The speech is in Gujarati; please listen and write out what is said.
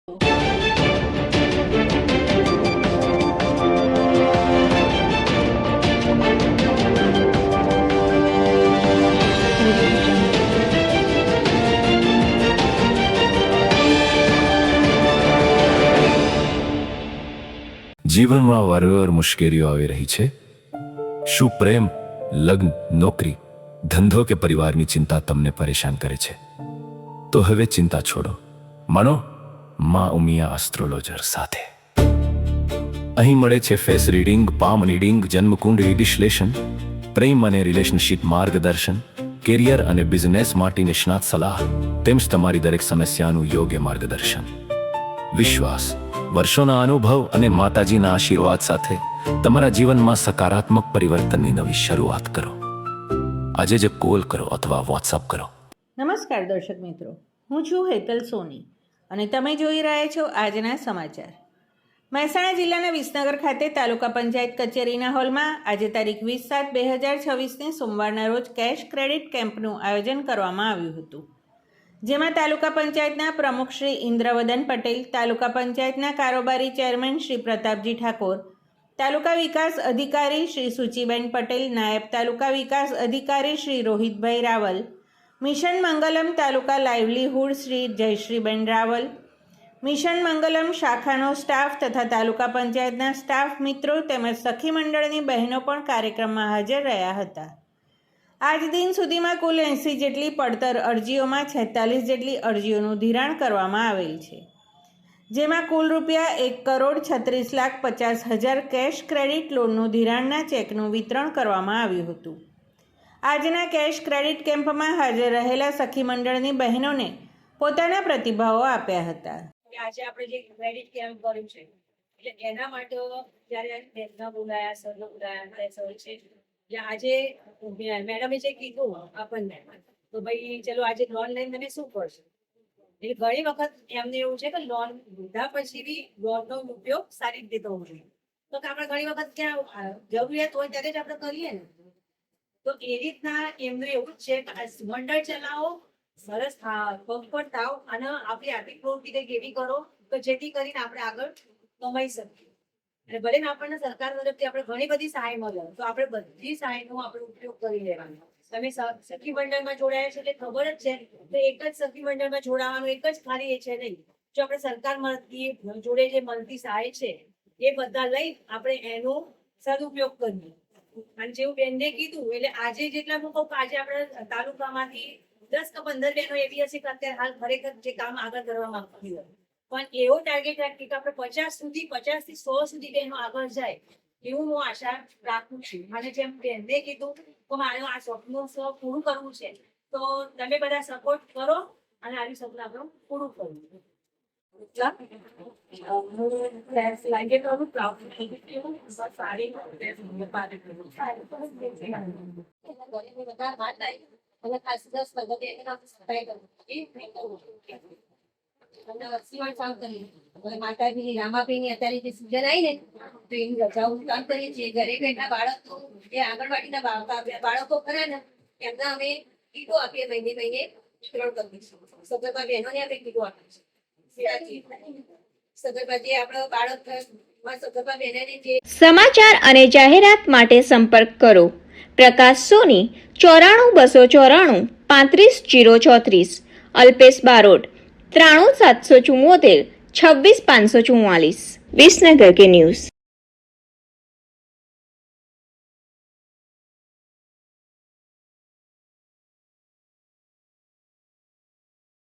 જીવનમાં વારંવાર મુશ્કેલીઓ આવી રહી છે। શું પ્રેમ, લગ્ન, નોકરી, ધંધો કે પરિવારની ચિંતા તમને પરેશાન કરે છે? તો હવે ચિંતા છોડો, માનો માં ઉમિયા એસ્ટ્રોલોજર સાથે। અહીં મળે છે ફેસ રીડિંગ, પામ રીડિંગ, જન્મકુંડળી વિશ્લેષણ, પ્રેમ અને રિલેશનશિપ માર્ગદર્શન, કેરિયર અને બિઝનેસ માટે નિષ્ણાત સલાહ, તેમજ તમારી દરેક સમસ્યાનું યોગ્ય માર્ગદર્શન। વિશ્વાસ, વર્ષોના અનુભવ અને માતાજીના આશીર્વાદ સાથે તમારા જીવનમાં સકારાત્મક પરિવર્તનની નવી શરૂઆત કરો। આજે જ કોલ કરો અથવા વોટ્સઅપ કરો। નમસ્કાર દર્શક મિત્રો, હું છું હેતલ સોની અને તમે જોઈ રહ્યા છો આજના સમાચાર। મહેસાણા જિલ્લાના વિસનગર ખાતે તાલુકા પંચાયત કચેરીના હોલમાં આજે તારીખ 20/7/2026 સોમવારના રોજ કેશ ક્રેડિટ કેમ્પનું આયોજન કરવામાં આવ્યું હતું, જેમાં તાલુકા પંચાયતના પ્રમુખ શ્રી ઇન્દ્રવદન પટેલ, તાલુકા પંચાયતના કારોબારી ચેરમેન શ્રી પ્રતાપજી ઠાકોર, તાલુકા વિકાસ અધિકારી શ્રી સુચિબેન પટેલ, નાયબ તાલુકા વિકાસ અધિકારી શ્રી રોહિતભાઈ રાવલ, મિશન મંગલમ તાલુકા લાઇવલીહુડ શ્રી જયશ્રીબેન રાવલ, મિશન મંગલમ શાખાનો સ્ટાફ તથા તાલુકા પંચાયતના સ્ટાફ મિત્રો તેમજ સખી મંડળની બહેનો પણ કાર્યક્રમમાં હાજર રહ્યા હતા। આજ દિન સુધીમાં કુલ 80 જેટલી પડતર અરજીઓમાં 46 જેટલી અરજીઓનું ધિરાણ કરવામાં આવેલ છે, જેમાં કુલ રૂપિયા 1,36,50,000 કેશ ક્રેડિટ લોનનું ધિરાણના ચેકનું વિતરણ કરવામાં આવ્યું હતું। આજના કેશ ક્રેડિટ કેમ્પમાં હાજર રહેલા સખી મંડળની બહેનોને પોતાના પ્રતિભાવો આપ્યા હતા। આજે આપણે જે ક્રેડિટ કેમ્પ કર્યું છે એટલે એના માટે જ્યારે બેનના બોલાયા, સરનો બોલાયા, સર છે આજે મેડમે જે કીધું આપણને તો ભાઈ ચલો આજે લોન લઈને તમે શું કરશો, એટલે ઘણી વખત એમને એવું છે કે લોન લીધા પછી બી લોનનો ઉપયોગ સારી રીતે થવો જોઈએ, તો આપણે ઘણી વખત ક્યાં જરૂરિયાત હોય ત્યારે જ આપણે કરીએ ને, તો એ રીતના એમને એવું જ છે કે મંડળ ચલાવો, સરસ કમ્ફર્ટ થાવ અને આપણી આર્થિક પ્રવૃત્તિ કંઈક એવી કરો કે જેથી કરીને આપણે આગળ કમાઈ શકીએ। અને ભલે આપણને સરકાર તરફથી આપણે ઘણી બધી સહાય મળે તો આપણે બધી સહાયનો આપણે ઉપયોગ કરી લેવાનો। તમે સખી મંડળમાં જોડાયા છે એટલે ખબર જ છે તો એક જ સખી મંડળમાં જોડાવાનું, એક જ ખાલી એ છે નહીં, જો આપણે સરકાર જોડે જે મળતી સહાય છે એ બધા લઈ આપણે એનો સદુપયોગ કરીએ। અને જેવું બેનને કીધું એટલે આજે જેટલા હું કહું આજે આપણે તાલુકામાંથી 10 કે 15 બહેનો એવી હશે કે અત્યારે હાલ ખરેખર જે કામ આગળ કરવા માંગતી હોય, પણ એવો ટાર્ગેટ રાખીએ કે આપણે 50 થી 100 સુધી બહેનો આગળ જાય એવું હું આશા રાખું છું। અને જેમ બેનને કીધું તો મારે આ સપનું પૂરું કરવું છે તો તમે બધા સપોર્ટ કરો અને આવી સપનું આપણું પૂરું કરવું। માતાજી રામાભાઈ અત્યારે જે સિઝન આવી ને તો એની રજાઓનું કામ કરીએ છીએ। ઘરે બેઠા બાળકો જે આંગણવાડીના બાળકો ખરા ને એમને અમે કીટો આપીએ, મહિને વિતરણ કરીશું। સગર્ભા બહેનોને આપણે કીટો આપીએ, સગર્ભા જે આપણો બાળક સગર્ભા બહેનોને જે સમાચાર અને જાહેરાત માટે સંપર્ક કરો પ્રકાશ સોની 94 294 35 034, અલ્પેશ બારોટ 93 774 26 544। વિસનગર કે ન્યૂઝ।